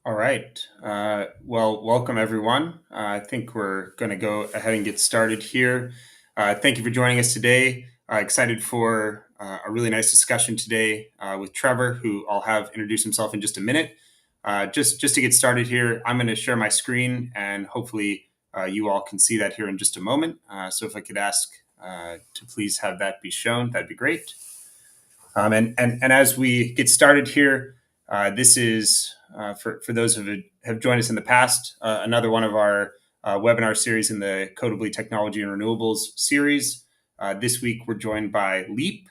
All right. Well, welcome everyone. I think we're going to go ahead and get started here. Thank you for joining us today. Excited for a really nice discussion today with Trevor, who I'll have introduce himself in just a minute. Just to get started here, I'm going to share my screen, and hopefully you all can see that here in just a moment. So if I could ask to please have that be shown, that'd be great. And as we get started here, this is for those who have joined us in the past, another one of our webinar series in the Codibly Technology and Renewables series. This week we're joined by Leap,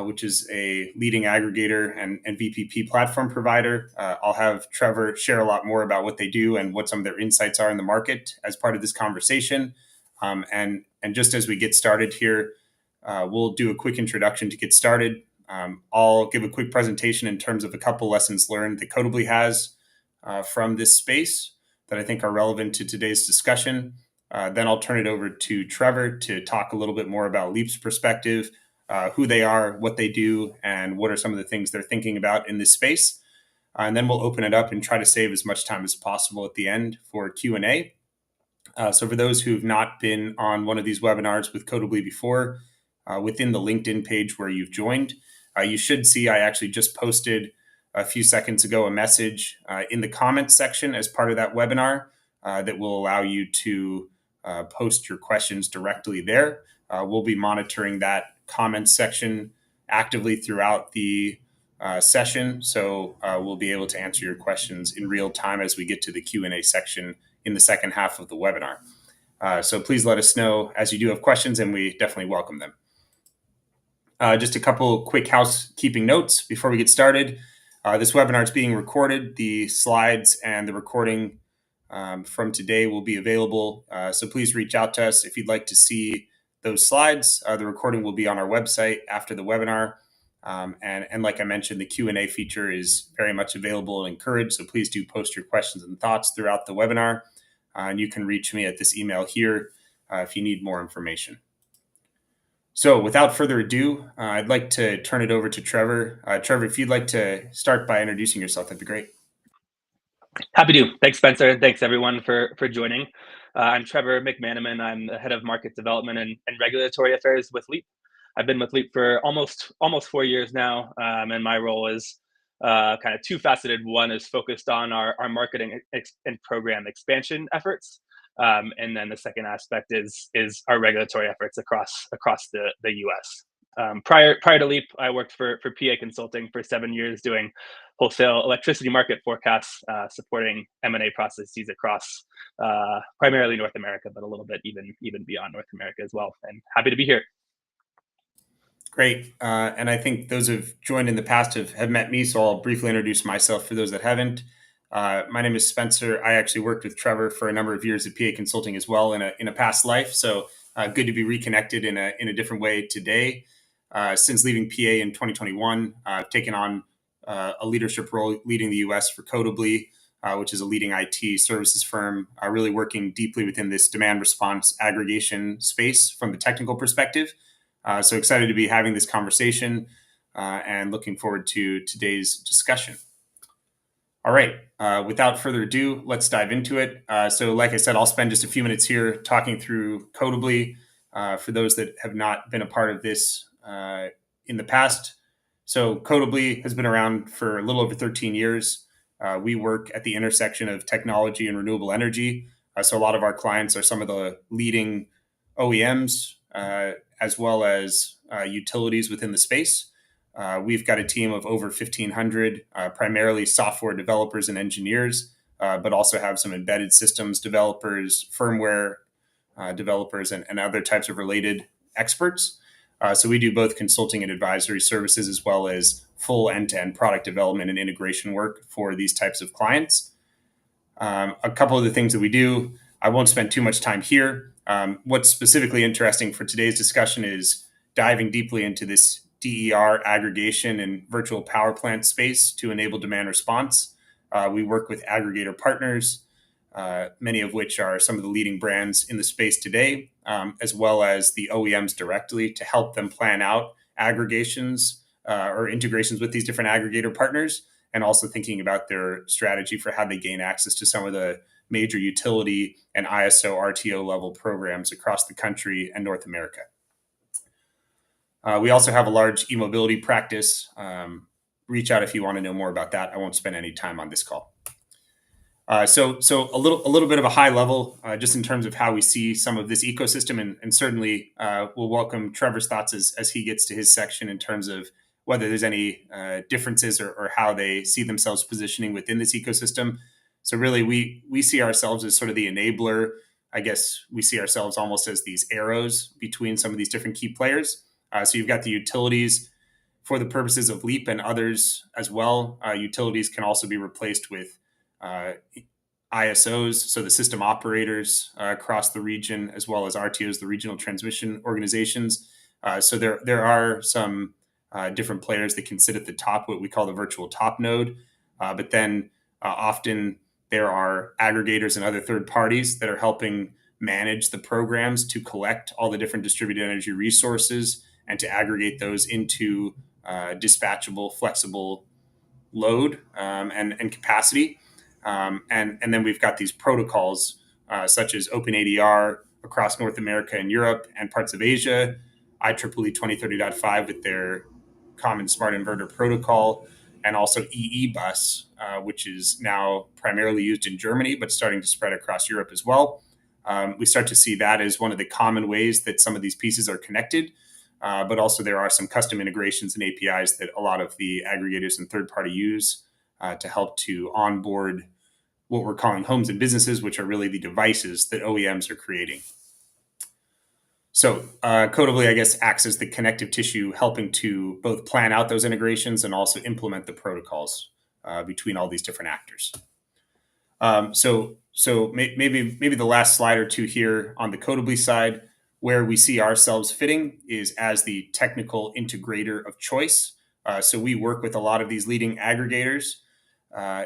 which is a leading aggregator and VPP platform provider. I'll have Trevor share a lot more about what they do and what some of their insights are in the market as part of this conversation. And just as we get started here, we'll do a quick introduction to get started. I'll give a quick presentation in terms of a couple lessons learned that Codibly has from this space that I think are relevant to today's discussion. Then I'll turn it over to Trevor to talk a little bit more about Leap's perspective, who they are, what they do, and what are some of the things they're thinking about in this space. And then we'll open it up and try to save as much time as possible at the end for Q&A. So for those who've not been on one of these webinars with Codibly before, within the LinkedIn page where you've joined, you should see I actually just posted a few seconds ago a message in the comments section as part of that webinar that will allow you to post your questions directly there. We'll be monitoring that comments section actively throughout the session, so we'll be able to answer your questions in real time as we get to the Q&A section in the second half of the webinar. So please let us know as you do have questions, and we definitely welcome them. Just a couple quick housekeeping notes before we get started. This webinar is being recorded. The slides and the recording from today will be available. So please reach out to us if you'd like to see those slides. The recording will be on our website after the webinar. And like I mentioned, the Q&A feature is very much available and encouraged. So please do post your questions and thoughts throughout the webinar. And you can reach me at this email here if you need more information. So without further ado, I'd like to turn it over to Trevor. Trevor, if you'd like to start by introducing yourself, that'd be great. Happy to. Thanks, Spencer, and thanks everyone for joining. I'm Trevor McManamon. I'm the head of market development and regulatory affairs with Leap. I've been with Leap for almost 4 years now, and my role is kind of two-faceted. One is focused on our marketing and program expansion efforts, and then the second aspect is our regulatory efforts across the U.S. Prior to Leap, I worked for PA Consulting for 7 years doing wholesale electricity market forecasts, supporting M&A processes across primarily North America, but a little bit even beyond North America as well. And happy to be here. Great. And I think those who've joined in the past have met me, so I'll briefly introduce myself for those that haven't. My name is Spencer. I actually worked with Trevor for a number of years at PA Consulting as well in a past life. So good to be reconnected in a different way today. Since leaving PA in 2021, I've taken on a leadership role leading the US for Codibly, which is a leading IT services firm, really working deeply within this demand response aggregation space from the technical perspective. So excited to be having this conversation and looking forward to today's discussion. All right, without further ado, let's dive into it. So like I said, I'll spend just a few minutes here talking through Codibly for those that have not been a part of this in the past. So Codibly has been around for a little over 13 years. We work at the intersection of technology and renewable energy. So a lot of our clients are some of the leading OEMs, as well as utilities within the space. We've got a team of over 1,500, primarily software developers and engineers, but also have some embedded systems developers, firmware developers, and other types of related experts. So we do both consulting and advisory services, as well as full end-to-end product development and integration work for these types of clients. A couple of the things that we do, I won't spend too much time here. What's specifically interesting for today's discussion is diving deeply into this DER aggregation and virtual power plant space to enable demand response. We work with aggregator partners, many of which are some of the leading brands in the space today, as well as the OEMs directly, to help them plan out aggregations or integrations with these different aggregator partners, and also thinking about their strategy for how they gain access to some of the major utility and ISO RTO level programs across the country and North America. We also have a large e-mobility practice. Reach out if you want to know more about that. I won't spend any time on this call. So a little bit of a high level, just in terms of how we see some of this ecosystem, and certainly we'll welcome Trevor's thoughts as he gets to his section in terms of whether there's any differences or how they see themselves positioning within this ecosystem. So really, we see ourselves as sort of the enabler. I guess we see ourselves almost as these arrows between some of these different key players. So you've got the utilities. For the purposes of Leap and others as well, utilities can also be replaced with ISOs, so the system operators across the region, as well as RTOs, the regional transmission organizations. So there are some different players that can sit at the top, what we call the virtual top node. But then often there are aggregators and other third parties that are helping manage the programs to collect all the different distributed energy resources and to aggregate those into dispatchable, flexible load and capacity. And then we've got these protocols such as OpenADR across North America and Europe and parts of Asia, IEEE 2030.5 with their Common Smart Inverter Protocol, and also EE-Bus, which is now primarily used in Germany, but starting to spread across Europe as well. We start to see that as one of the common ways that some of these pieces are connected. But also there are some custom integrations and APIs that a lot of the aggregators and third-party use to help to onboard what we're calling homes and businesses, which are really the devices that OEMs are creating. So Codibly, I guess, acts as the connective tissue, helping to both plan out those integrations and also implement the protocols between all these different actors. So maybe the last slide or two here on the Codibly side, where we see ourselves fitting is as the technical integrator of choice. So we work with a lot of these leading aggregators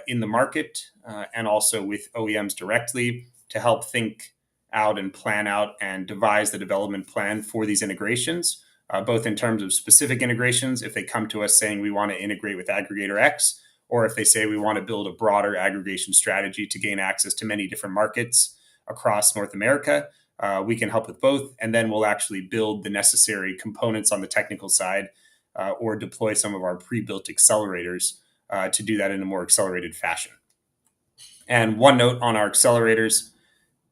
in the market and also with OEMs directly to help think out and plan out and devise the development plan for these integrations, both in terms of specific integrations, if they come to us saying we want to integrate with aggregator X, or if they say we want to build a broader aggregation strategy to gain access to many different markets across North America. We can help with both, and then we'll actually build the necessary components on the technical side or deploy some of our pre-built accelerators to do that in a more accelerated fashion. And one note on our accelerators,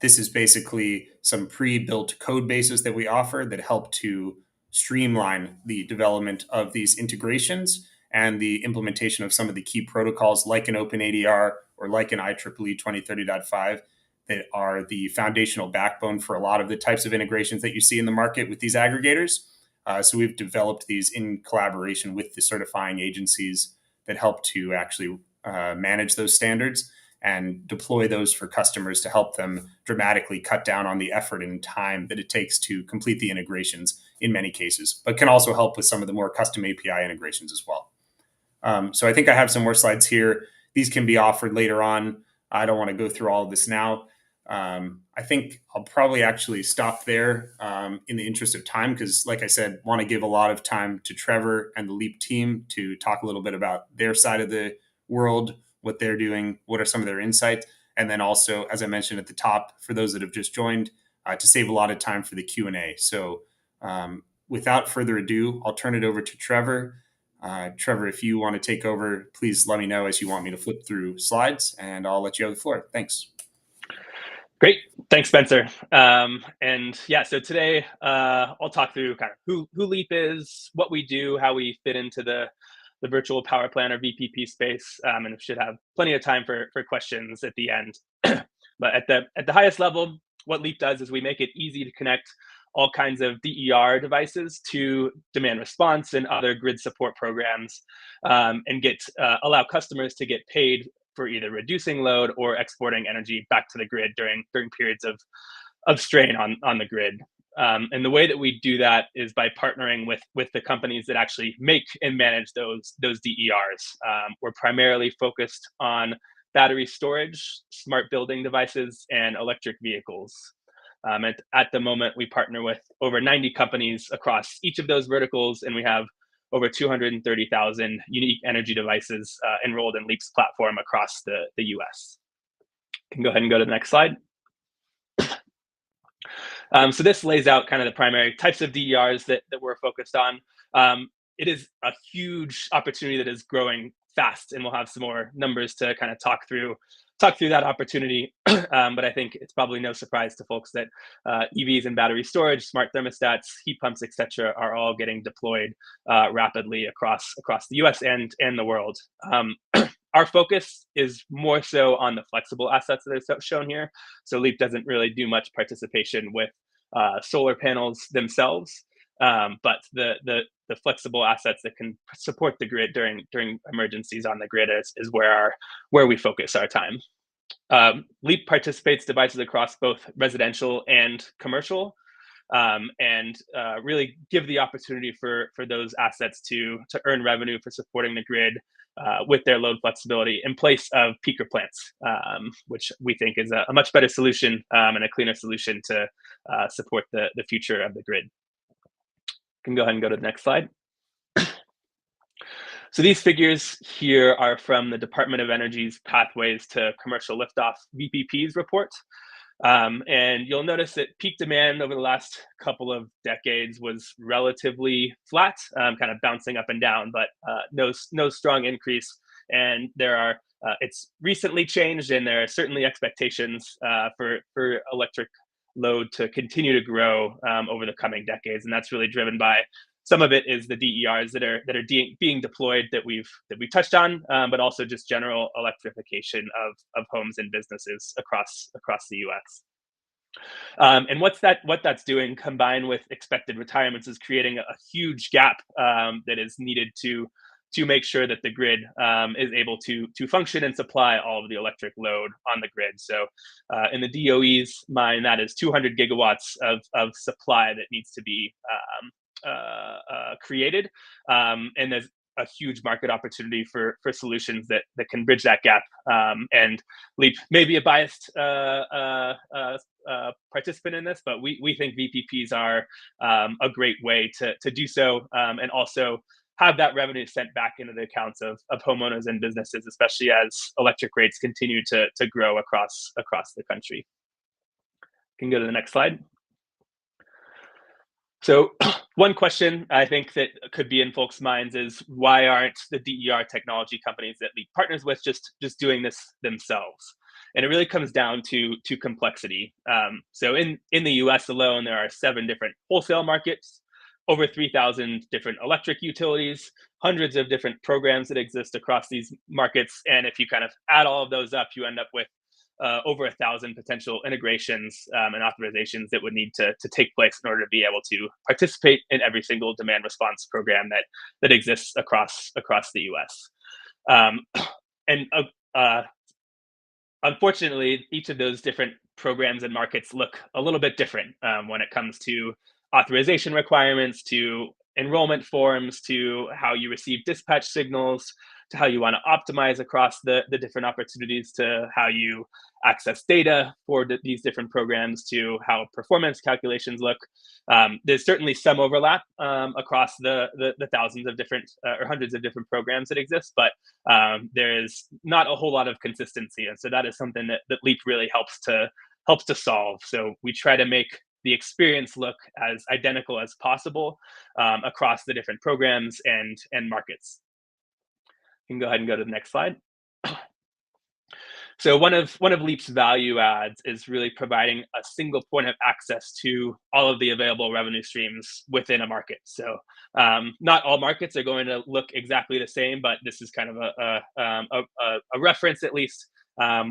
this is basically some pre-built code bases that we offer that help to streamline the development of these integrations and the implementation of some of the key protocols like an OpenADR or like an IEEE 2030.5 that are the foundational backbone for a lot of the types of integrations that you see in the market with these aggregators. So we've developed these in collaboration with the certifying agencies that help to actually manage those standards and deploy those for customers to help them dramatically cut down on the effort and time that it takes to complete the integrations in many cases, but can also help with some of the more custom API integrations as well. So I think I have some more slides here. These can be offered later on. I don't want to go through all of this now. I think I'll probably actually stop there in the interest of time because, like I said, want to give a lot of time to Trevor and the Leap team to talk a little bit about their side of the world, what they're doing, what are some of their insights, and then also, as I mentioned at the top, for those that have just joined, to save a lot of time for the Q&A. So without further ado, I'll turn it over to Trevor. Trevor, if you want to take over, please let me know as you want me to flip through slides, and I'll let you have the floor. Thanks. Great. Thanks, Spencer. And yeah, so today I'll talk through kind of who Leap is, what we do, how we fit into the virtual power plant or VPP space, and we should have plenty of time for questions at the end. But at the highest level, what Leap does is we make it easy to connect all kinds of DER devices to demand response and other grid support programs, and get allow customers to get paid for either reducing load or exporting energy back to the grid during periods of strain on the grid. And the way that we do that is by partnering with the companies that actually make and manage those DERs. We're primarily focused on battery storage, smart building devices, and electric vehicles. At the moment, we partner with over 90 companies across each of those verticals, and we have over 230,000 unique energy devices enrolled in Leap's platform across the US. You can go ahead and go to the next slide. So this lays out kind of the primary types of DERs that we're focused on. It is a huge opportunity that is growing fast, and we'll have some more numbers to kind of talk through that opportunity. But I think it's probably no surprise to folks that EVs and battery storage, smart thermostats, heat pumps, etc., are all getting deployed rapidly across the U.S. and the world. Our focus is more so on the flexible assets that are shown here. So Leap doesn't really do much participation with solar panels themselves, but the flexible assets that can support the grid during emergencies on the grid is where we focus our time. Leap participates devices across both residential and commercial, and really give the opportunity for those assets to earn revenue for supporting the grid with their load flexibility in place of peaker plants, which we think is a much better solution and a cleaner solution to support the future of the grid. You can go ahead and go to the next slide. So these figures here are from the Department of Energy's Pathways to Commercial Liftoff VPPs report. And you'll notice that peak demand over the last couple of decades was relatively flat, kind of bouncing up and down, but no strong increase. And it's recently changed, and there are certainly expectations for electric load to continue to grow over the coming decades, and that's really driven by some of it is the DERs that are being deployed that we've touched on, but also just general electrification of homes and businesses across the U.S. And what that's doing, combined with expected retirements, is creating a huge gap that is needed to make sure that the grid is able to function and supply all of the electric load on the grid. So in the DOE's mind, that is 200 gigawatts of supply that needs to be created, and there's a huge market opportunity for solutions that can bridge that gap. And Leap may be a biased participant in this, but we think VPPs are a great way to do so, and also have that revenue sent back into the accounts of homeowners and businesses, especially as electric rates continue to grow across the country. You can go to the next slide. So one question I think that could be in folks' minds is, why aren't the DER technology companies that Leap partners with just doing this themselves? And it really comes down to complexity. So in the US alone, there are 7 different wholesale markets, over 3,000 different electric utilities, hundreds of different programs that exist across these markets. And if you kind of add all of those up, you end up with over 1,000 potential integrations and authorizations that would need to take place in order to be able to participate in every single demand response program that exists across the US. And unfortunately, each of those different programs and markets look a little bit different when it comes to authorization requirements, to enrollment forms, to how you receive dispatch signals, to how you want to optimize across the different opportunities, to how you access data for these different programs, to how performance calculations look. There's certainly some overlap across the thousands of different or hundreds of different programs that exist, but there is not a whole lot of consistency. And so that is something that Leap really helps to solve. So we try to make the experience look as identical as possible across the different programs and markets. You can go ahead and go to the next slide. So one of Leap's value adds is really providing a single point of access to all of the available revenue streams within a market. So not all markets are going to look exactly the same, but this is kind of a reference at least,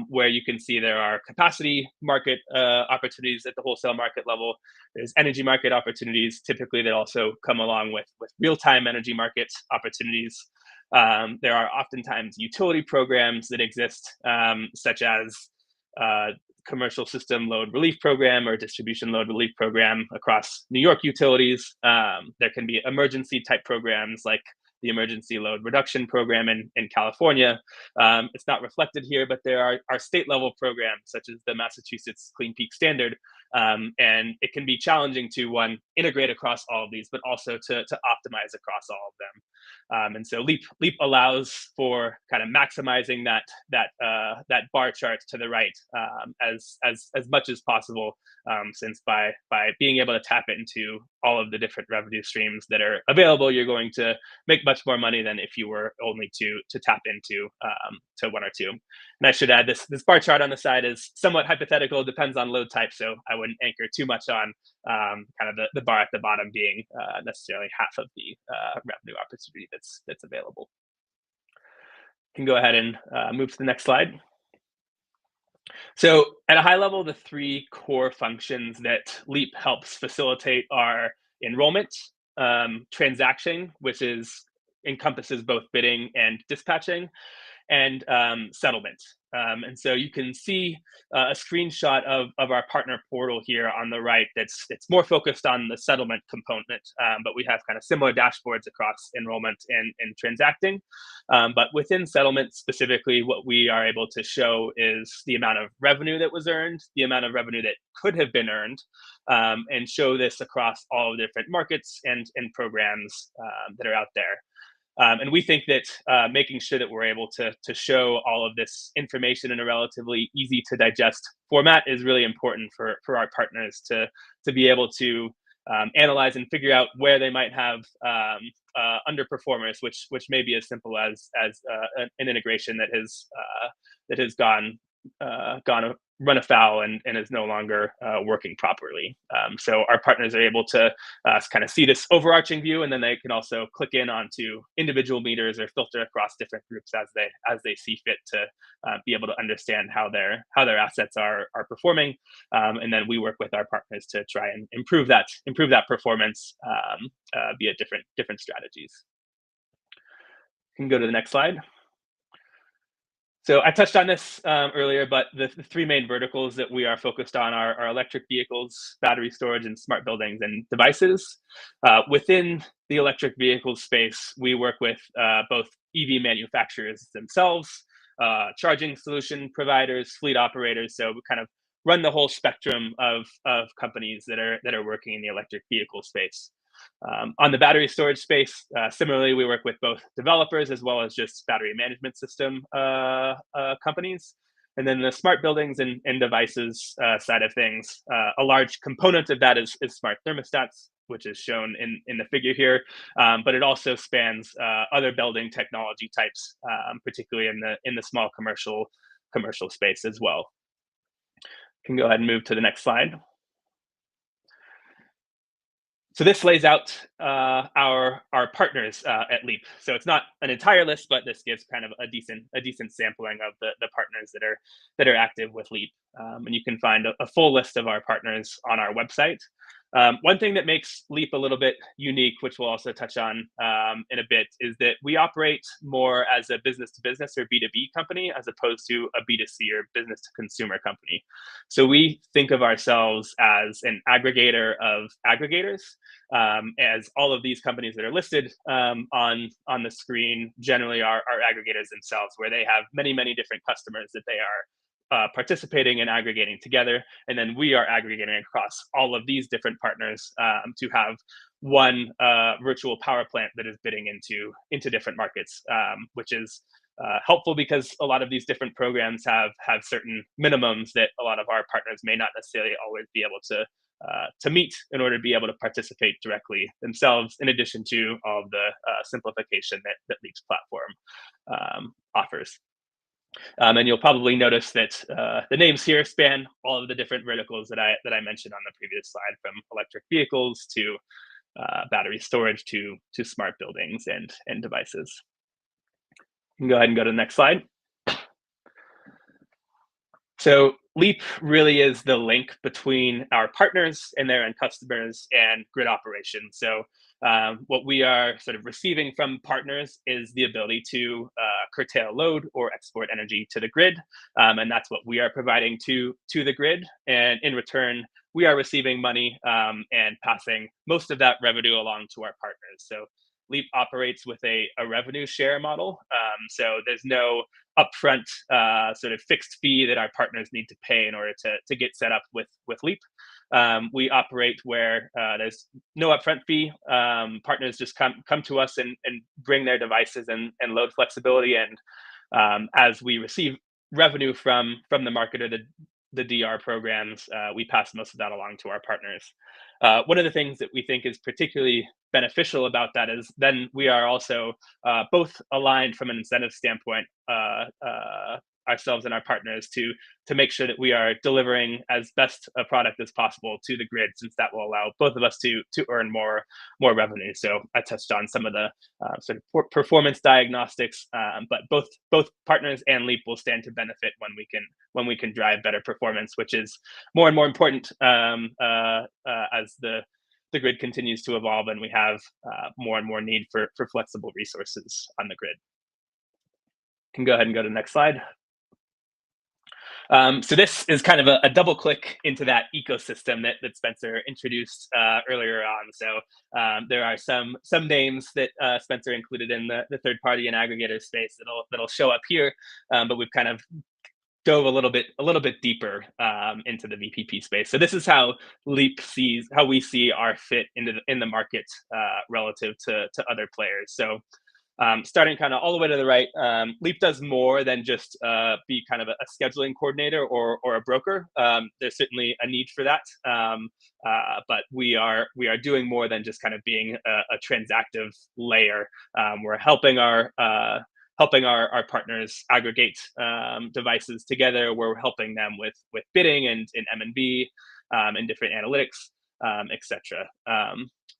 where you can see there are capacity market opportunities at the wholesale market level. There's energy market opportunities, typically that also come along with real-time energy market opportunities. There are oftentimes utility programs that exist, such as commercial system load relief program or distribution load relief program across New York utilities. There can be emergency type programs like the emergency load reduction program in California. It's not reflected here, but there are state level programs such as the Massachusetts Clean Peak Standard. And it can be challenging to one, integrate across all of these, but also to optimize across all of them. And so Leap allows for kind of maximizing that bar chart to the right, as much as possible, since by being able to tap into all of the different revenue streams that are available, you're going to make much more money than if you were only to tap into to one or two. And I should add, this bar chart on the side is somewhat hypothetical, depends on load type, so I wouldn't anchor too much on kind of the bar at the bottom being necessarily half of the revenue opportunity that's available. You can go ahead and move to the next slide. So at a high level, the three core functions that Leap helps facilitate are enrollment, transaction, which encompasses both bidding and dispatching, and settlement. And so you can see a screenshot of our partner portal here on the right that's more focused on the settlement component, but we have kind of similar dashboards across enrollment and transacting. But within settlement specifically, what we are able to show is the amount of revenue that was earned, the amount of revenue that could have been earned, and show this across all the different markets and programs that are out there. And we think that making sure that we're able to show all of this information in a relatively easy to digest format is really important for our partners to be able to analyze and figure out where they might have underperformers, which may be as simple as an integration that has gone run afoul and is no longer working properly. So our partners are able to kind of see this overarching view, and then they can also click in onto individual meters or filter across different groups as they see fit to be able to understand how their assets are performing. And then we work with our partners to try and improve that performance via different strategies. You can go to the next slide. So I touched on this earlier, but the three main verticals that we are focused on are electric vehicles, battery storage, and smart buildings and devices. Within the electric vehicles space, we work with both EV manufacturers themselves, charging solution providers, fleet operators. So we kind of run the whole spectrum of companies that are working in the electric vehicle space. On the battery storage space, similarly, we work with both developers as well as just battery management system companies. And then the smart buildings and devices side of things, a large component of that is smart thermostats, which is shown in the figure here. But it also spans other building technology types, particularly in the small commercial space as well. You can go ahead and move to the next slide. So this lays out our partners at Leap. So it's not an entire list, but this gives kind of a decent sampling of the partners that are active with Leap. And you can find a full list of our partners on our website. One thing that makes Leap a little bit unique, which we'll also touch on in a bit, is that we operate more as a business-to-business or B2B company as opposed to a B2C or business-to-consumer company. So we think of ourselves as an aggregator of aggregators, as all of these companies that are listed on the screen generally are aggregators themselves, where they have many different customers that they are participating and aggregating together. And then we are aggregating across all of these different partners to have one virtual power plant that is bidding into different markets, which is helpful because a lot of these different programs have certain minimums that a lot of our partners may not necessarily always be able to meet in order to be able to participate directly themselves, in addition to all of the simplification that Leap's platform offers. And you'll probably notice that the names here span all of the different verticals that I mentioned on the previous slide, from electric vehicles to battery storage to smart buildings and devices. You can go ahead and go to the next slide. So Leap really is the link between our partners and their end customers and grid operations. So what we are sort of receiving from partners is the ability to curtail load or export energy to the grid, and that's what we are providing to the grid. And in return, we are receiving money and passing most of that revenue along to our partners. So Leap operates with a revenue share model. So there's no upfront sort of fixed fee that our partners need to pay in order to get set up with Leap. We operate where there's no upfront fee. Partners just come to us and bring their devices and load flexibility. And as we receive revenue from the market or the DR programs, we pass most of that along to our partners. One of the things that we think is particularly beneficial about that is then we are also both aligned from an incentive standpoint, ourselves and our partners, to make sure that we are delivering as best a product as possible to the grid, since that will allow both of us to earn more revenue. So I touched on some of the sort of performance diagnostics, but both partners and Leap will stand to benefit when we can drive better performance, which is more and more important as the grid continues to evolve and we have more and more need for flexible resources on the grid. Can go ahead and go to the next slide. So this is kind of a double click into that ecosystem that Spencer introduced earlier on. So there are some names that Spencer included in the third party and aggregator space that'll show up here, but we've kind of dove a little bit deeper into the VPP space. So this is how how we see our fit in the market relative to other players. So starting kind of all the way to the right, Leap does more than just be kind of a scheduling coordinator or a broker. There's certainly a need for that, but we are doing more than just kind of being a transactive layer. We're helping our partners aggregate devices together. We're helping them with bidding and in M&B and different analytics, etc.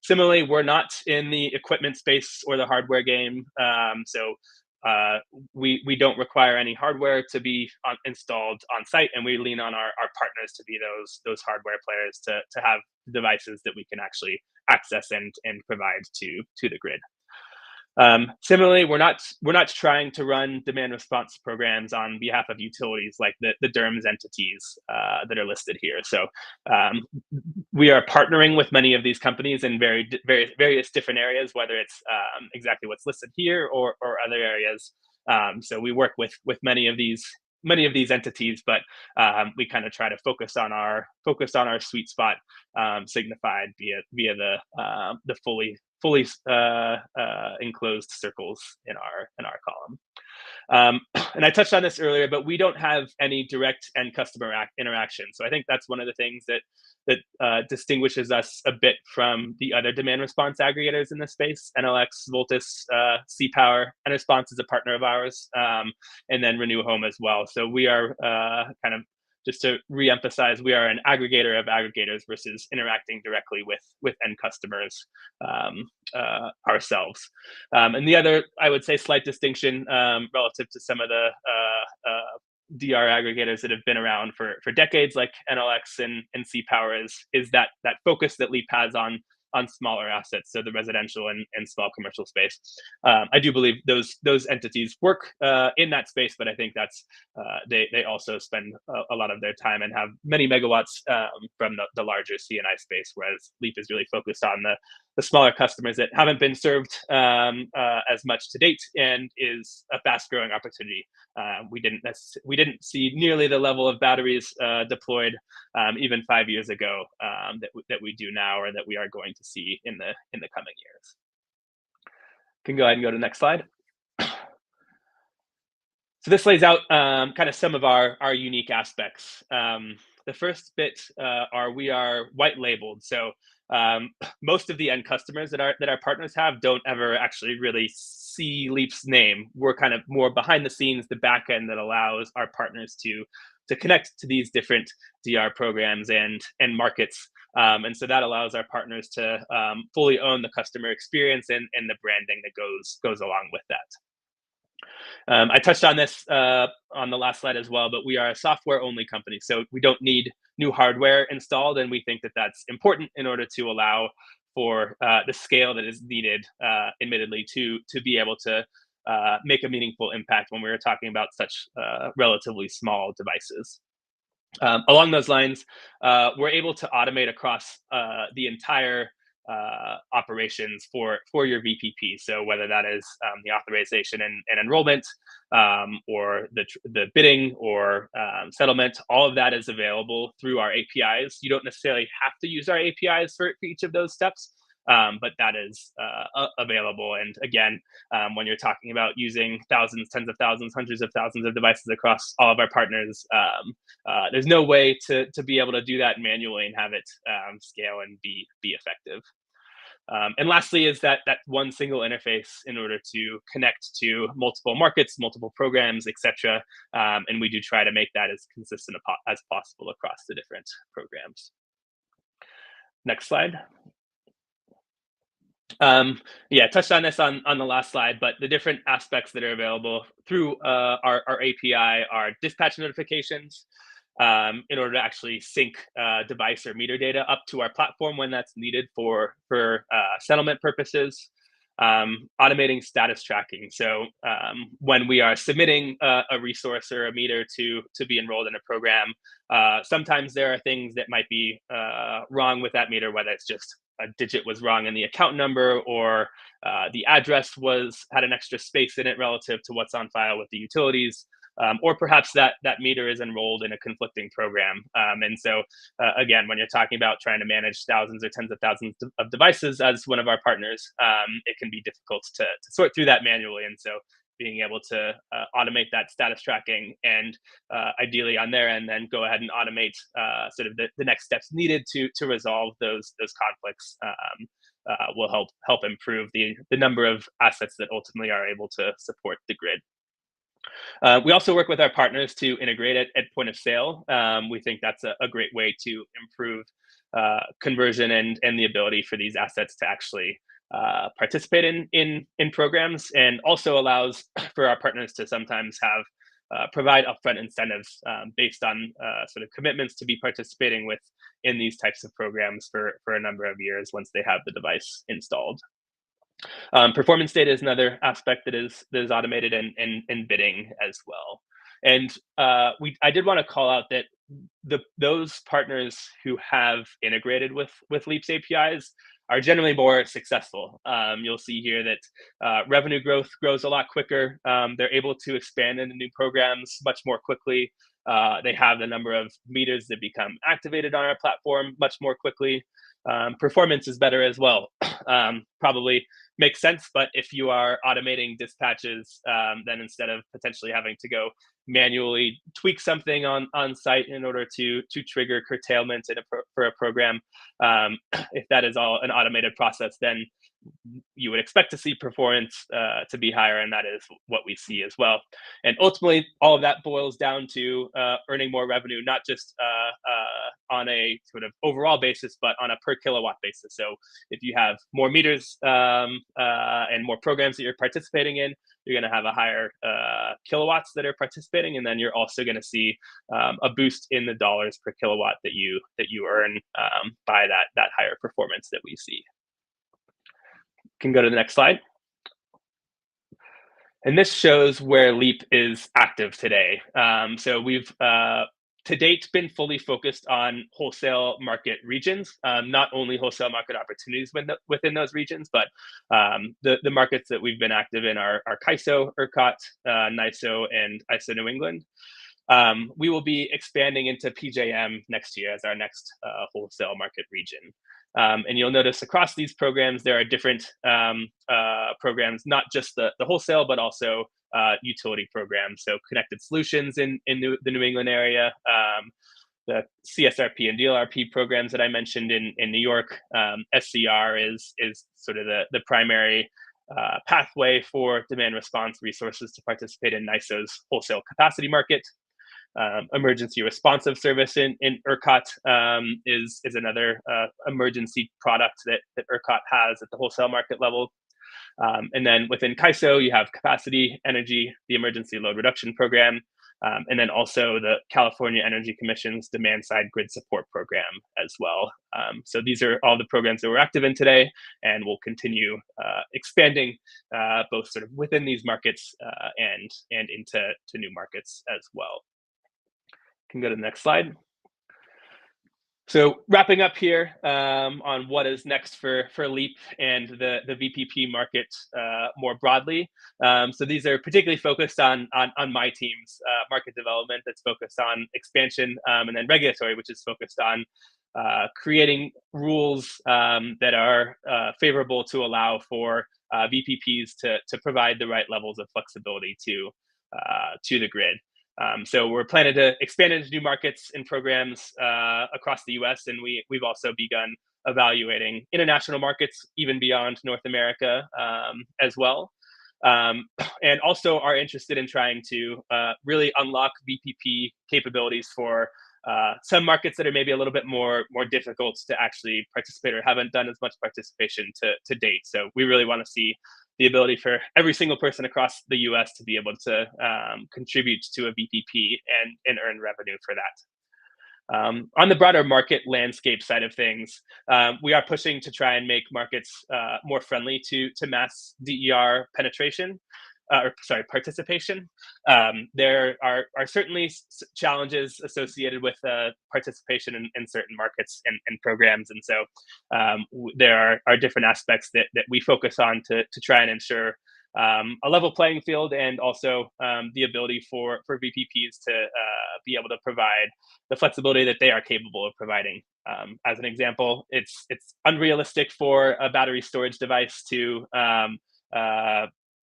Similarly, we're not in the equipment space or the hardware game. So we don't require any hardware to be installed on site, and we lean on our partners to be those hardware players to have devices that we can actually access and provide to the grid. Similarly, we're not trying to run demand response programs on behalf of utilities like the DERMS entities that are listed here. So we are partnering with many of these companies in various different areas, whether it's exactly what's listed here or other areas. So we work with many of these entities, but we kind of try to focus on our sweet spot, signified via the fully enclosed circles in our column. And I touched on this earlier, but we don't have any direct end customer interaction. So I think that's one of the things that distinguishes us a bit from the other demand response aggregators in this space. NLX, Voltus, C-Power, and Response is a partner of ours, and then Renew Home as well. So we are kind of, just to reemphasize, we are an aggregator of aggregators versus interacting directly with end customers ourselves. And the other, I would say, slight distinction relative to some of the DR aggregators that have been around for decades, like NLX and C-Power, is that focus that Leap has on smaller assets, so the residential and small commercial space. I do believe those entities work in that space, but I think that's they also spend a lot of their time and have many megawatts from the larger C&I space, whereas Leap is really focused on the smaller customers that haven't been served as much to date, and is a fast-growing opportunity. We didn't see nearly the level of batteries deployed even 5 years ago that we do now, or that we are going to see in the coming years. Can go ahead and go to the next slide. So this lays out kind of some of our unique aspects. The first bit we are white labeled. So most of the end customers that our partners have don't ever actually really see Leap's name. We're kind of more behind the scenes, the back end that allows our partners to connect to these different DR programs and markets. And so that allows our partners to fully own the customer experience and the branding that goes along with that. I touched on this on the last slide as well, but we are a software only company. So we don't need new hardware installed. And we think that that's important in order to allow for the scale that is needed, admittedly, to be able to make a meaningful impact when we were talking about such relatively small devices. Along those lines, we're able to automate across the entire operations for your VPP. So whether that is the authorization and enrollment, or the bidding or settlement, all of that is available through our APIs. You don't necessarily have to use our APIs for each of those steps, but that is available. And again, when you're talking about using thousands, tens of thousands, hundreds of thousands of devices across all of our partners, there's no way to be able to do that manually and have it scale and be effective. And lastly is that one single interface in order to connect to multiple markets, multiple programs, etc. And we do try to make that as consistent as possible across the different programs. Next slide. Yeah, touched on this on the last slide, but the different aspects that are available through our API are dispatch notifications, in order to actually sync device or meter data up to our platform when that's needed for settlement purposes. Automating status tracking. So when we are submitting a resource or a meter to be enrolled in a program, sometimes there are things that might be wrong with that meter, whether it's just a digit was wrong in the account number, or the address had an extra space in it relative to what's on file with the utilities. Or perhaps that meter is enrolled in a conflicting program. And so, again, when you're talking about trying to manage thousands or tens of thousands of devices as one of our partners, it can be difficult to sort through that manually. And so being able to automate that status tracking and ideally on their end, then go ahead and automate sort of the next steps needed to resolve those conflicts will help improve the number of assets that ultimately are able to support the grid. We also work with our partners to integrate it at point of sale. We think that's a great way to improve conversion and the ability for these assets to actually participate in programs, and also allows for our partners to sometimes provide upfront incentives based on sort of commitments to be participating in these types of programs for a number of years once they have the device installed. Performance data is another aspect that is automated, and bidding as well. And I did want to call out that those partners who have integrated with Leap's APIs are generally more successful. You'll see here that revenue growth grows a lot quicker. They're able to expand into new programs much more quickly. They have the number of meters that become activated on our platform much more quickly. Performance is better as well. Probably makes sense, but if you are automating dispatches, then instead of potentially having to go manually tweak something on site in order to trigger curtailment for a program, if that is all an automated process, then you would expect to see performance to be higher, and that is what we see as well. And ultimately, all of that boils down to earning more revenue, not just on a sort of overall basis, but on a per kilowatt basis. So if you have more meters and more programs that you're participating in, you're going to have a higher kilowatts that are participating, and then you're also going to see a boost in the dollars per kilowatt that you earn by that higher performance that we see. Can go to the next slide. And this shows where Leap is active today. So we've to date been fully focused on wholesale market regions, not only wholesale market opportunities within those regions, but the markets that we've been active in are CAISO, ERCOT, NYISO, and ISO New England. We will be expanding into PJM next year as our next wholesale market region. And you'll notice across these programs, there are different programs, not just the wholesale, but also utility programs. So connected solutions in the New England area, CSRP and DLRP programs that I mentioned in New York. SCR is sort of the primary pathway for demand response resources to participate in NYSO's wholesale capacity market. Emergency responsive service in ERCOT is another emergency product that ERCOT has at the wholesale market level. And then within CAISO, you have capacity energy, the emergency load reduction program, and then also the California Energy Commission's demand side grid support program as well. So these are all the programs that we're active in today, and we'll continue expanding both sort of within these markets and into new markets as well. Can go to the next slide. So wrapping up here on what is next for Leap and the VPP market more broadly. So these are particularly focused on my team's market development that's focused on expansion, and then regulatory, which is focused on creating rules that are favorable to allow for VPPs to provide the right levels of flexibility to the grid. So we're planning to expand into new markets and programs across the US, and we've also begun evaluating international markets even beyond North America as well. And also are interested in trying to really unlock VPP capabilities for some markets that are maybe a little bit more difficult to actually participate or haven't done as much participation to date. So we really want to see the ability for every single person across the US to be able to contribute to a VPP and earn revenue for that. On the broader market landscape side of things, we are pushing to try and make markets more friendly to mass DER penetration. Participation. There are certainly challenges associated with participation in certain markets and programs, and so there are different aspects that we focus on to try and ensure a level playing field, and also the ability for VPPs to be able to provide the flexibility that they are capable of providing. As an example, it's unrealistic for a battery storage device to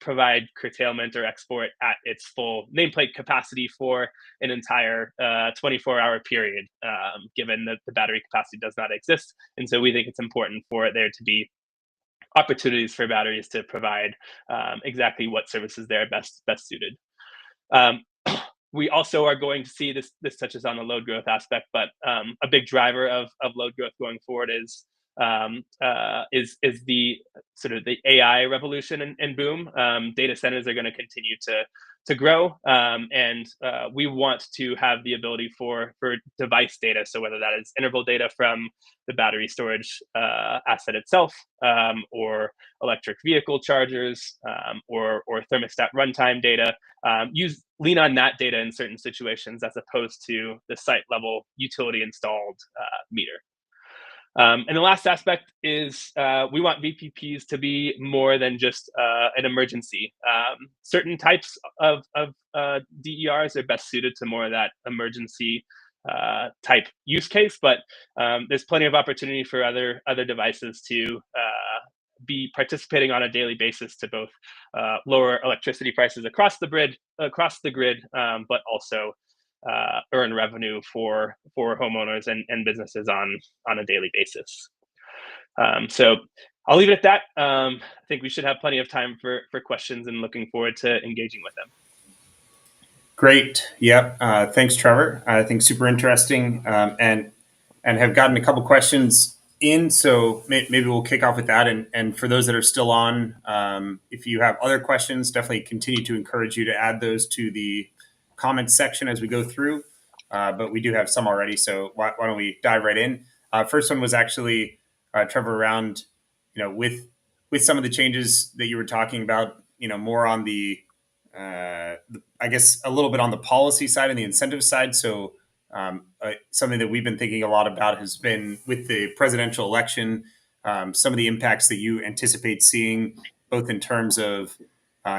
provide curtailment or export at its full nameplate capacity for an entire 24-hour period, given that the battery capacity does not exist. And so we think it's important for there to be opportunities for batteries to provide exactly what services they're best suited. We also are going to see this touches on the load growth aspect, but a big driver of load growth going forward is the sort of the AI revolution and boom. Data centers are going to continue to grow, and we want to have the ability for device data. So whether that is interval data from the battery storage asset itself, or electric vehicle chargers, or thermostat runtime data, lean on that data in certain situations as opposed to the site level utility installed meter. And the last aspect is we want VPPs to be more than just an emergency. Certain types of DERs are best suited to more of that emergency type use case, but there's plenty of opportunity for other devices to be participating on a daily basis to both lower electricity prices across the grid, but also earn revenue for homeowners and businesses on a daily basis. So I'll leave it at that. I think we should have plenty of time for questions, and looking forward to engaging with them. Great. Yep. Thanks, Trevor. I think super interesting, and have gotten a couple questions in. So maybe we'll kick off with that. And for those that are still on, if you have other questions, definitely continue to encourage you to add those to the comments section as we go through. But we do have some already. So why don't we dive right in? First one was actually, Trevor, around, with some of the changes that you were talking about, more on the I guess a little bit on the policy side and the incentive side. So something that we've been thinking a lot about has been with the presidential election, some of the impacts that you anticipate seeing, both in terms of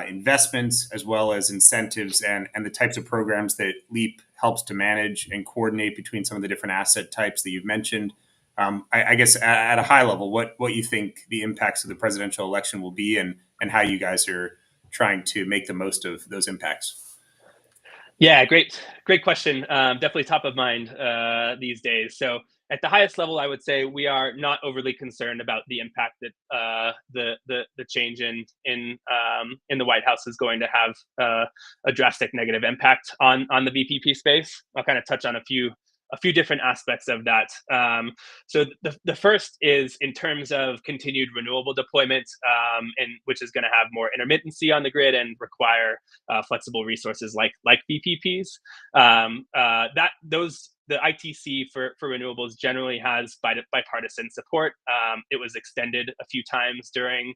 investments as well as incentives, and the types of programs that Leap helps to manage and coordinate between some of the different asset types that you've mentioned. I guess at a high level, what you think the impacts of the presidential election will be, and how you guys are trying to make the most of those impacts. Yeah, great question. Definitely top of mind these days. So at the highest level, I would say we are not overly concerned about the impact that the change in the White House is going to have a drastic negative impact on the VPP space. I'll kind of touch on a few different aspects of that. So the first is in terms of continued renewable deployment, and which is going to have more intermittency on the grid and require flexible resources like VPPs. The ITC for renewables generally has bipartisan support. It was extended a few times during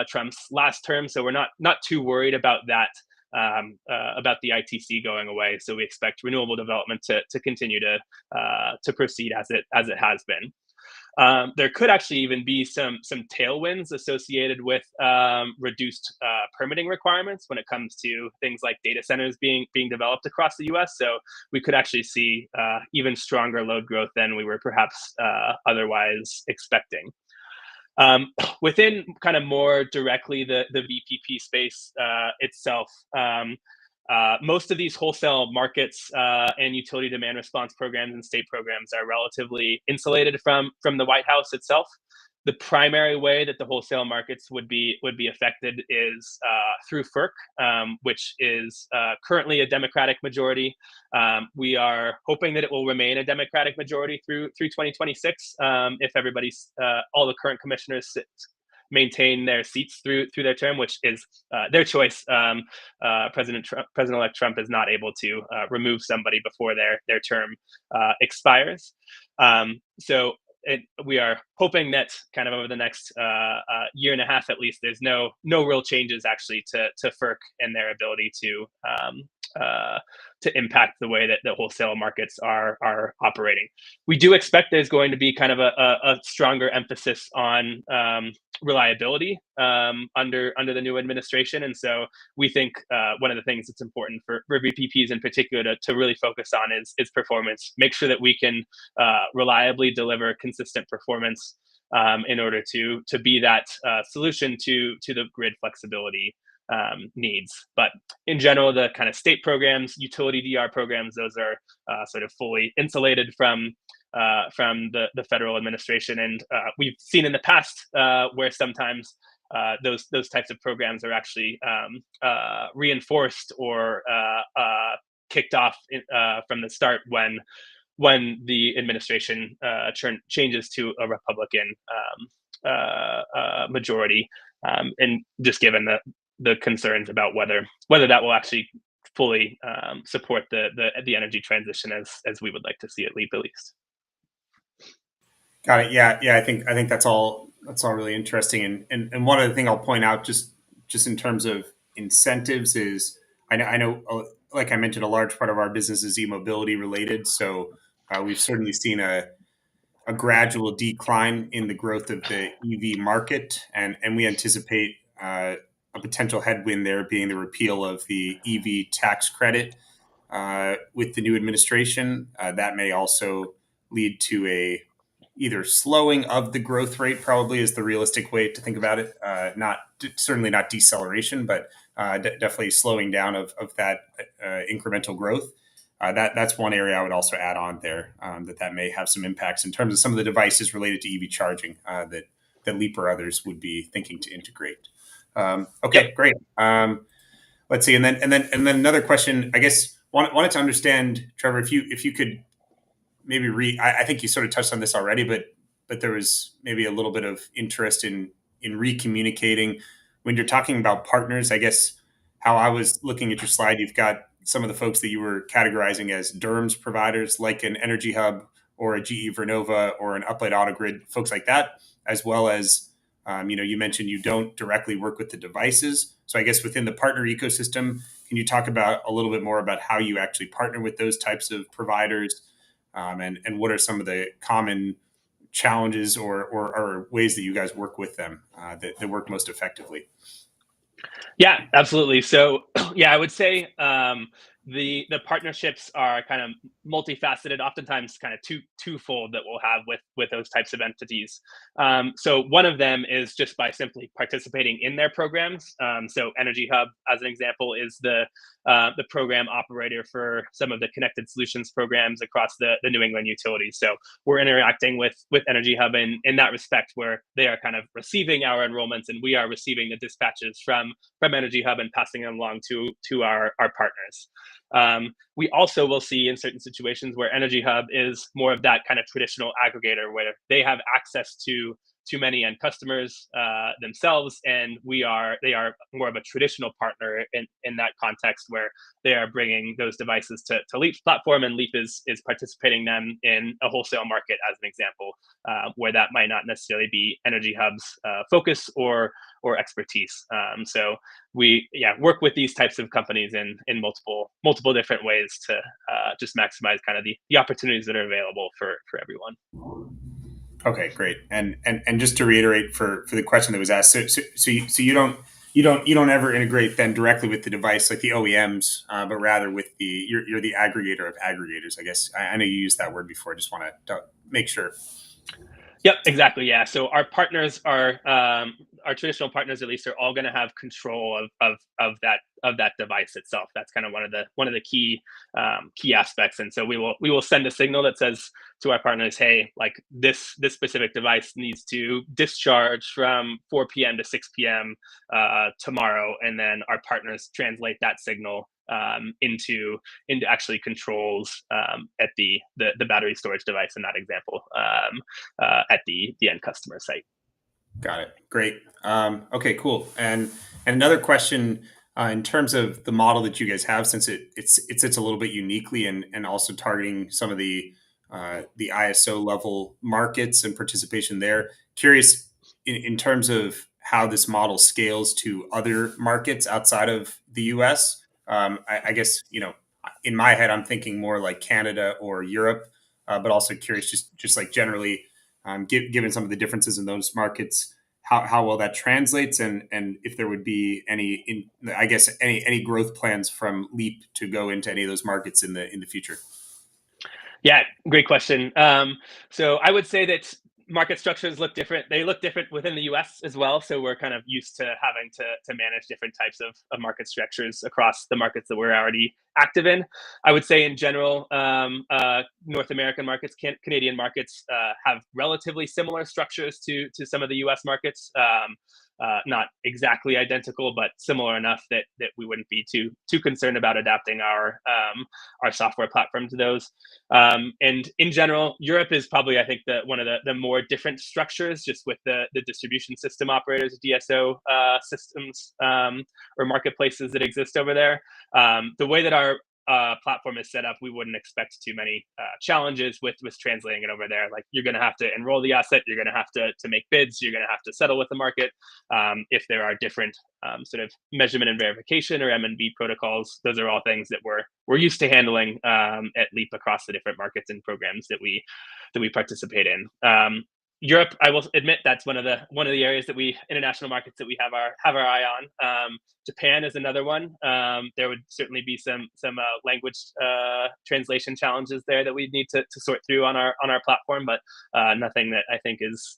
Trump's last term, so we're not too worried about that. About the ITC going away, so we expect renewable development to continue to proceed as it has been. There could actually even be some tailwinds associated with reduced permitting requirements when it comes to things like data centers being developed across the U.S. So we could actually see even stronger load growth than we were perhaps otherwise expecting. Within kind of more directly the VPP space itself, most of these wholesale markets and utility demand response programs and state programs are relatively insulated from the White House itself. The primary way that the wholesale markets would be affected is through FERC, which is currently a Democratic majority. We are hoping that it will remain a Democratic majority through 2026 if all the current commissioners maintain their seats through their term, which is their choice. President-elect Trump is not able to remove somebody before their term expires. So we are hoping that kind of over the next year and a half at least, there's no real changes actually to FERC and their ability to impact the way that the wholesale markets are operating. We do expect there's going to be kind of a stronger emphasis on reliability under the new administration, and so we think one of the things that's important for VPPs in particular to really focus on is performance. Make sure that we can reliably deliver consistent performance in order to be that solution to the grid flexibility needs. But in general, the kind of state programs, utility DR programs, those are sort of fully insulated from the federal administration. And we've seen in the past where sometimes those types of programs are actually reinforced or kicked off from the start when the administration changes to a Republican majority, and just given the concerns about whether that will actually fully support the energy transition as we would like to see it, Leap, at least. Got it. Yeah, yeah. I think that's all really interesting. And one other thing I'll point out, just in terms of incentives, is I know like I mentioned, a large part of our business is e-mobility related. So we've certainly seen a gradual decline in the growth of the EV market, and we anticipate a potential headwind there being the repeal of the EV tax credit with the new administration. That may also lead to a either slowing of the growth rate, probably is the realistic way to think about it. Certainly not deceleration, but definitely slowing down of that incremental growth. That's one area I would also add on there, that may have some impacts in terms of some of the devices related to EV charging that Leap or others would be thinking to integrate. Okay, Yep. great. Let's see, and then another question. I guess wanted to understand, Trevor, if you could maybe I think you sort of touched on this already, but there was maybe a little bit of interest in recommunicating when you're talking about partners. I guess how I was looking at your slide, you've got some of the folks that you were categorizing as DERMS providers, like an Energy Hub or a GE Vernova or an Uplight AutoGrid, folks like that, as well as you mentioned you don't directly work with the devices. So I guess within the partner ecosystem, can you talk about a little bit more about how you actually partner with those types of providers? And what are some of the common challenges or ways that you guys work with them that work most effectively? Yeah, absolutely. So, yeah, I would say the partnerships are kind of multifaceted, oftentimes kind of twofold that we'll have with those types of entities. So one of them is just by simply participating in their programs. So Energy Hub, as an example, is the program operator for some of the connected solutions programs across the New England utilities. So we're interacting with Energy Hub in that respect, where they are kind of receiving our enrollments and we are receiving the dispatches from Energy Hub and passing them along to our partners. We also will see in certain situations where Energy Hub is more of that kind of traditional aggregator, where they have access to many end customers themselves, and they are more of a traditional partner in that context, where they are bringing those devices to Leap's platform, and Leap is participating them in a wholesale market, as an example, where that might not necessarily be Energy Hub's focus or expertise. So we work with these types of companies in multiple different ways to just maximize kind of the opportunities that are available for everyone. Okay, great. And just to reiterate for the question that was asked, so you don't ever integrate then directly with the device like the OEMs, but rather with you're the aggregator of aggregators, I guess. I know you used that word before. I just want to make sure. Yep, exactly. Yeah. So our partners are our traditional partners, at least, are all going to have control of that device itself. That's kind of one of the key aspects. And so we will send a signal that says to our partners, hey, like this specific device needs to discharge from 4 p.m. to 6 p.m. Tomorrow, and then our partners translate that signal into actually controls at the battery storage device in that example, at the end customer site. Got it. Great. Okay, cool. And another question in terms of the model that you guys have, since it sits a little bit uniquely and also targeting some of the ISO level markets and participation there. Curious in terms of how this model scales to other markets outside of the U.S. I guess in my head I'm thinking more like Canada or Europe, but also curious just like generally. Given some of the differences in those markets, how well that translates, and if there would be any growth plans from Leap to go into any of those markets in the future. Yeah, great question. So I would say that market structures look different. They look different within the US as well. So we're kind of used to having to manage different types of market structures across the markets that we're already active in. I would say in general, North American markets, Canadian markets have relatively similar structures to some of the US markets. Not exactly identical, but similar enough that we wouldn't be too concerned about adapting our software platform to those. And in general, Europe is probably, I think, one of the more different structures, just with the distribution system operators, DSO systems, or marketplaces that exist over there. The way that our platform is set up, we wouldn't expect too many challenges with translating it over there. Like, you're going to have to enroll the asset, you're going to have to make bids, you're going to have to settle with the market. If there are different sort of measurement and verification or M&B protocols, those are all things that we're used to handling at Leap across the different markets and programs that we participate in. Europe, I will admit, that's one of the areas international markets that we have our eye on. Japan is another one. There would certainly be some language translation challenges there that we need to sort through on our platform, but nothing that I think is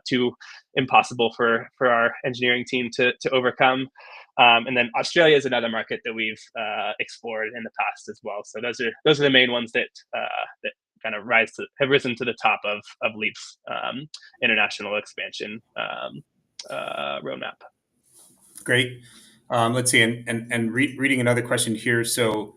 too impossible for our engineering team to overcome. And then Australia is another market that we've explored in the past as well. So those are the main ones that kind of have risen to the top of Leap's international expansion roadmap. Great. Let's see. And reading another question here. So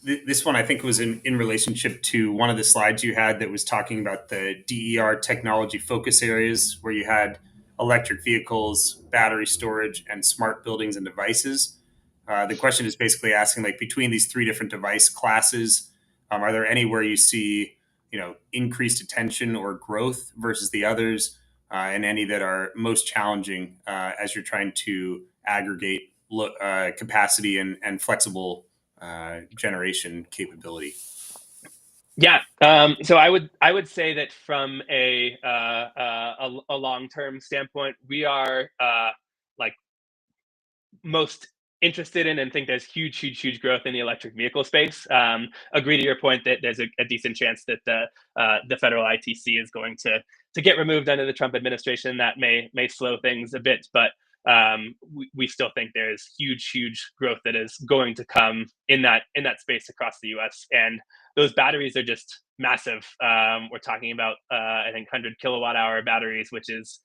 this one I think was in relationship to one of the slides you had that was talking about the DER technology focus areas, where you had electric vehicles, battery storage, and smart buildings and devices. The question is basically asking, like, between these three different device classes, are there any where you see increased attention or growth versus the others, and any that are most challenging as you're trying to aggregate capacity and flexible generation capability? Yeah. So I would say that from a long-term standpoint, we are like most interested in and think there's huge growth in the electric vehicle space. Agree to your point that there's a decent chance that the federal ITC is going to get removed under the Trump administration. That may slow things a bit, but we still think there's huge growth that is going to come in that space across the U.S. And those batteries are just massive. We're talking about I think 100 kilowatt hour batteries, which is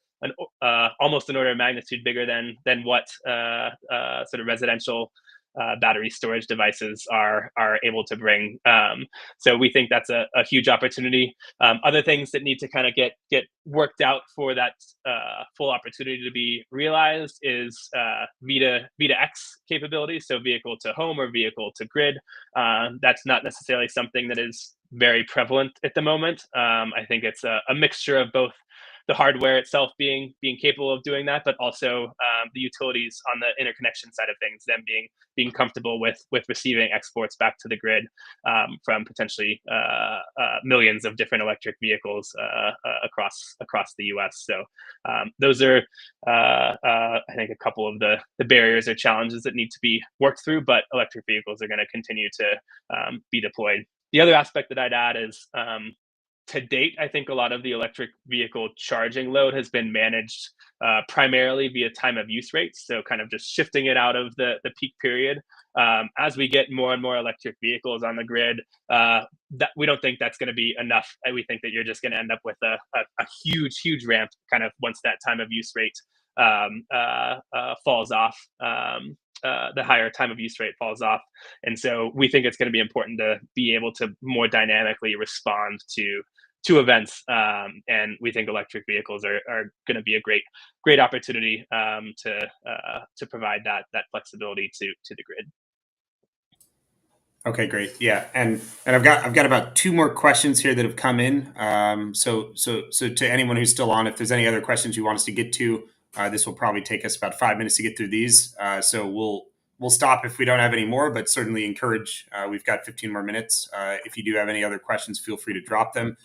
almost an order of magnitude bigger than what sort of residential battery storage devices are able to bring. So we think that's a huge opportunity. Other things that need to kind of get worked out for that full opportunity to be realized is V2X capabilities, so vehicle to home or vehicle to grid. That's not necessarily something that is very prevalent at the moment. I think it's a mixture of both the hardware itself being capable of doing that, but also the utilities on the interconnection side of things, them being comfortable with receiving exports back to the grid from potentially millions of different electric vehicles across the U.S. So those are, I think, a couple of the barriers or challenges that need to be worked through, but electric vehicles are going to continue to be deployed. The other aspect that I'd add is to date, I think a lot of the electric vehicle charging load has been managed primarily via time of use rates. So kind of just shifting it out of the peak period. As we get more and more electric vehicles on the grid, that we don't think that's going to be enough. And we think that you're just going to end up with a huge ramp kind of once that time of use rate falls off. The higher time of use rate falls off. And so we think it's going to be important to be able to more dynamically respond to events. And we think electric vehicles are going to be a great opportunity to provide that flexibility to the grid. Okay, great. Yeah, and I've got about two more questions here that have come in. So to anyone who's still on, if there's any other questions you want us to get to, this will probably take us about 5 minutes to get through these. So we'll stop if we don't have any more, but certainly encourage. We've got 15 more minutes. If you do have any other questions, feel free to drop them.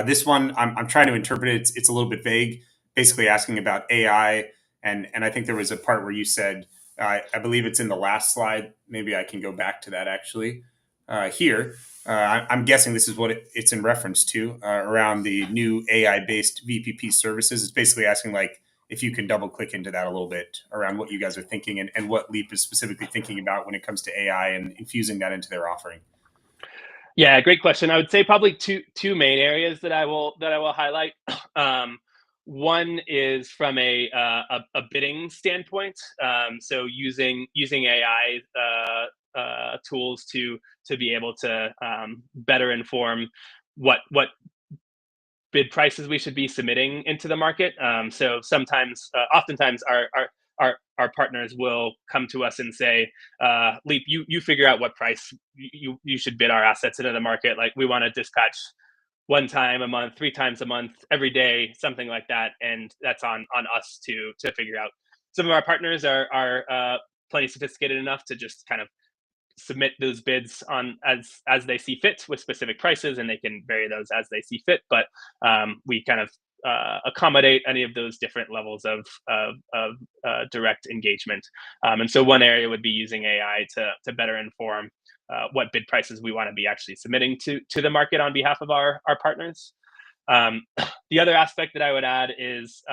This one, I'm trying to interpret it. It's a little bit vague, basically asking about AI, and I think there was a part where you said. I believe it's in the last slide. Maybe I can go back to that actually here. I'm guessing this is what it's in reference to around the new AI-based VPP services. It's basically asking like if you can double click into that a little bit around what you guys are thinking and what Leap is specifically thinking about when it comes to AI and infusing that into their offering. Yeah, great question. I would say probably two main areas that I will highlight. One is from a bidding standpoint. So using AI tools to be able to better inform what bid prices we should be submitting into the market. So oftentimes our partners will come to us and say, Leap, you figure out what price you should bid our assets into the market. Like we want to dispatch 1 time a month, 3 times a month, every day, something like that. And that's on us to figure out. Some of our partners are plenty sophisticated enough to just kind of submit those bids on as they see fit with specific prices, and they can vary those as they see fit. But we kind of accommodate any of those different levels of direct engagement. And so one area would be using AI to better inform what bid prices we want to be actually submitting to the market on behalf of our partners. The other aspect that I would add is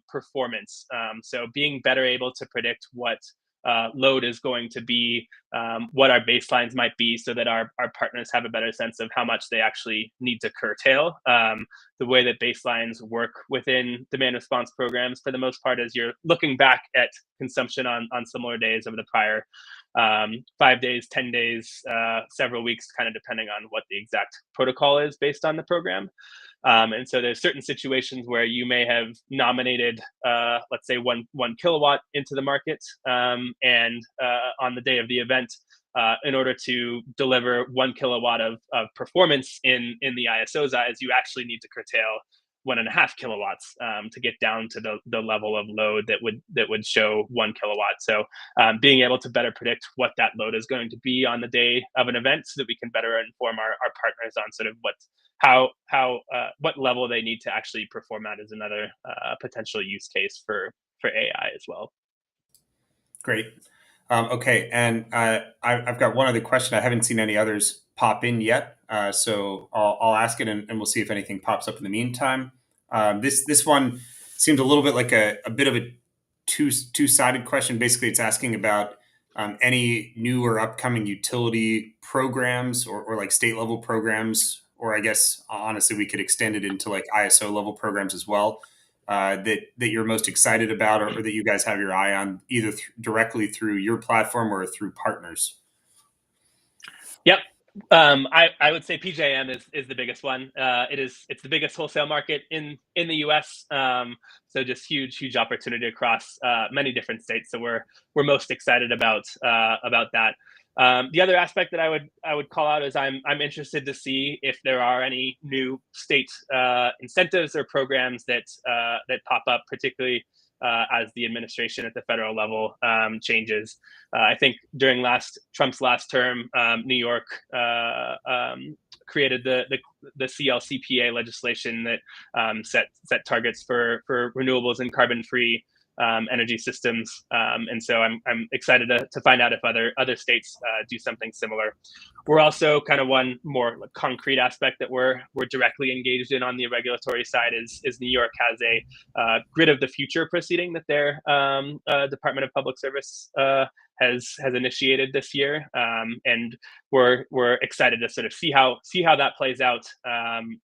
performance. So being better able to predict what load is going to be, what our baselines might be, so that our partners have a better sense of how much they actually need to curtail. The way that baselines work within demand response programs, for the most part, is you're looking back at consumption on similar days over the prior 5 days, 10 days, several weeks, kind of depending on what the exact protocol is based on the program. And so there's certain situations where you may have nominated, let's say, one kilowatt into the market, and on the day of the event, in order to deliver 1 kilowatt of performance in the ISO's eyes, you actually need to curtail 1.5 kilowatts to get down to the level of load that would show 1 kilowatt. So being able to better predict what that load is going to be on the day of an event, so that we can better inform our partners on sort of what level they need to actually perform at, is another potential use case for AI as well. Great. Okay, and I've got one other question. I haven't seen any others pop in yet, so I'll ask it, and we'll see if anything pops up in the meantime. This one seems a little bit like a bit of a two-sided question. Basically, it's asking about any new or upcoming utility programs or like state level programs, or I guess honestly we could extend it into like ISO level programs as well, that you're most excited about, or that you guys have your eye on, either directly through your platform or through partners. Yep. I would say PJM is the biggest one. It's the biggest wholesale market in the U.S. So just huge opportunity across many different states. So we're most excited about that. The other aspect that I would call out is I'm interested to see if there are any new state incentives or programs that pop up, particularly as the administration at the federal level changes. I think during Trump's last term, New York created the CLCPA legislation that set targets for renewables and carbon free energy systems, and so I'm excited to find out if other states do something similar. We're also kind of one more concrete aspect that we're directly engaged in on the regulatory side is New York has a grid of the future proceeding that their Department of Public Service has initiated this year, and we're excited to sort of see how that plays out,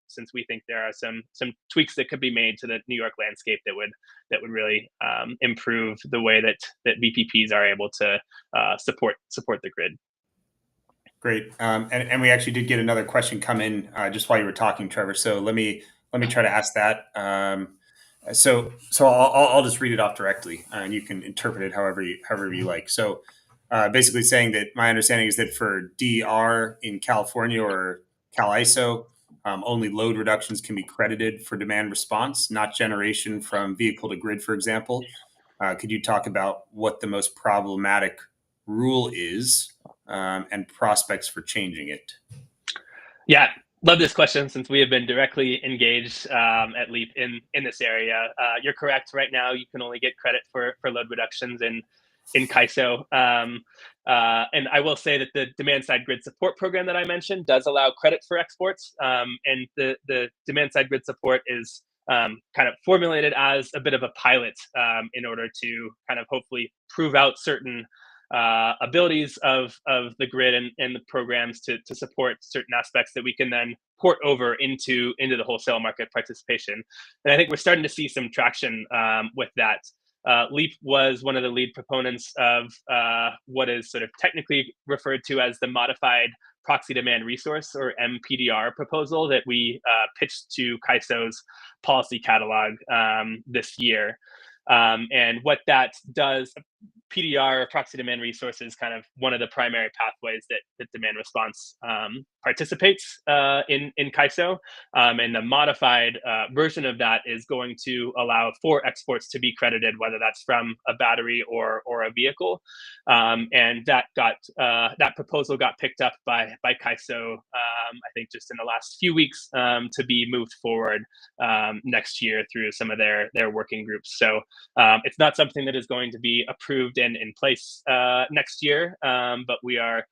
since we think there are some tweaks that could be made to the New York landscape that would really improve the way that VPPs are able to support the grid. Great, and we actually did get another question come in just while you were talking, Trevor. So let me try to ask that. So I'll just read it off directly, and you can interpret it however you like. So basically saying that my understanding is that for DER in California or CalISO, only load reductions can be credited for demand response, not generation from vehicle to grid, for example. Could you talk about what the most problematic rule is, and prospects for changing it? Yeah, love this question since we have been directly engaged at Leap in this area. You're correct. Right now, you can only get credit for load reductions in CAISO. And I will say that the demand side grid support program that I mentioned does allow credit for exports. And the demand side grid support is kind of formulated as a bit of a pilot in order to kind of hopefully prove out certain abilities of the grid and the programs to support certain aspects that we can then port over into the wholesale market participation. And I think we're starting to see some traction with that. Leap was one of the lead proponents of what is sort of technically referred to as the modified proxy demand resource, or MPDR, proposal that we pitched to CAISO's policy catalog this year. And what that does, PDR, or proxy demand resource, is kind of one of the primary pathways that demand response participates in CAISO. And the modified version of that is going to allow for exports to be credited, whether that's from a battery or a vehicle. And that proposal got picked up by CAISO, I think just in the last few weeks, to be moved forward next year through some of their working groups. So it's not something that is going to be approved and in place next year, but we are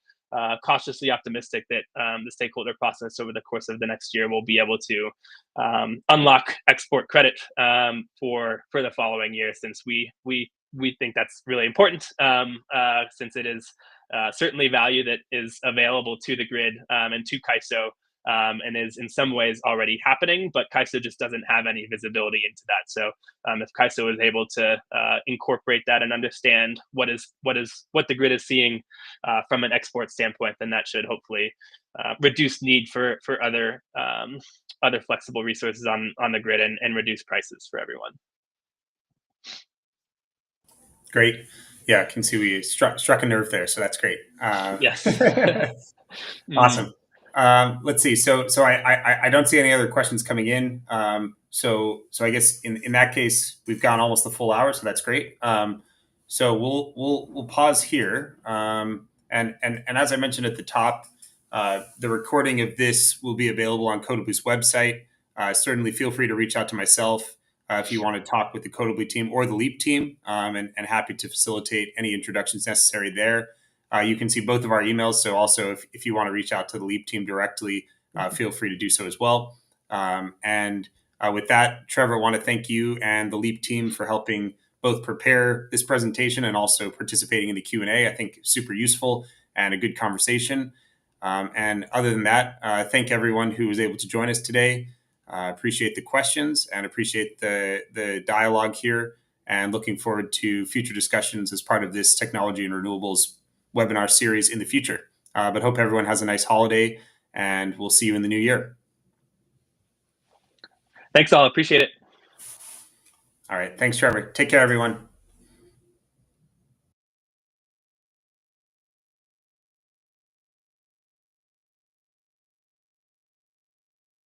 cautiously optimistic that the stakeholder process over the course of the next year will be able to unlock export credit for the following year, since we think that's really important, since it is certainly value that is available to the grid and to CAISO, and is in some ways already happening, but CAISO just doesn't have any visibility into that. So if CAISO is able to incorporate that and understand what the grid is seeing from an export standpoint, then that should hopefully reduce need for other flexible resources on the grid, and reduce prices for everyone. Great. Yeah, I can see we struck a nerve there, so that's great. Yes. Awesome. Let's see. So I don't see any other questions coming in. So I guess in that case, we've gone almost the full hour, so that's great. So we'll pause here. And as I mentioned at the top, the recording of this will be available on Codibly's website. Certainly feel free to reach out to myself if you want to talk with the Codibly team or the Leap team, and happy to facilitate any introductions necessary there. You can see both of our emails. So also, if you want to reach out to the Leap team directly, feel free to do so as well. And with that, Trevor, I want to thank you and the Leap team for helping both prepare this presentation and also participating in the Q&A. I think super useful and a good conversation. And other than that, thank everyone who was able to join us today. Appreciate the questions and appreciate the dialogue here, and looking forward to future discussions as part of this technology and renewables webinar series in the future. But hope everyone has a nice holiday, and we'll see you in the new year. Thanks all. Appreciate it. All right. Thanks, Trevor. Take care, everyone.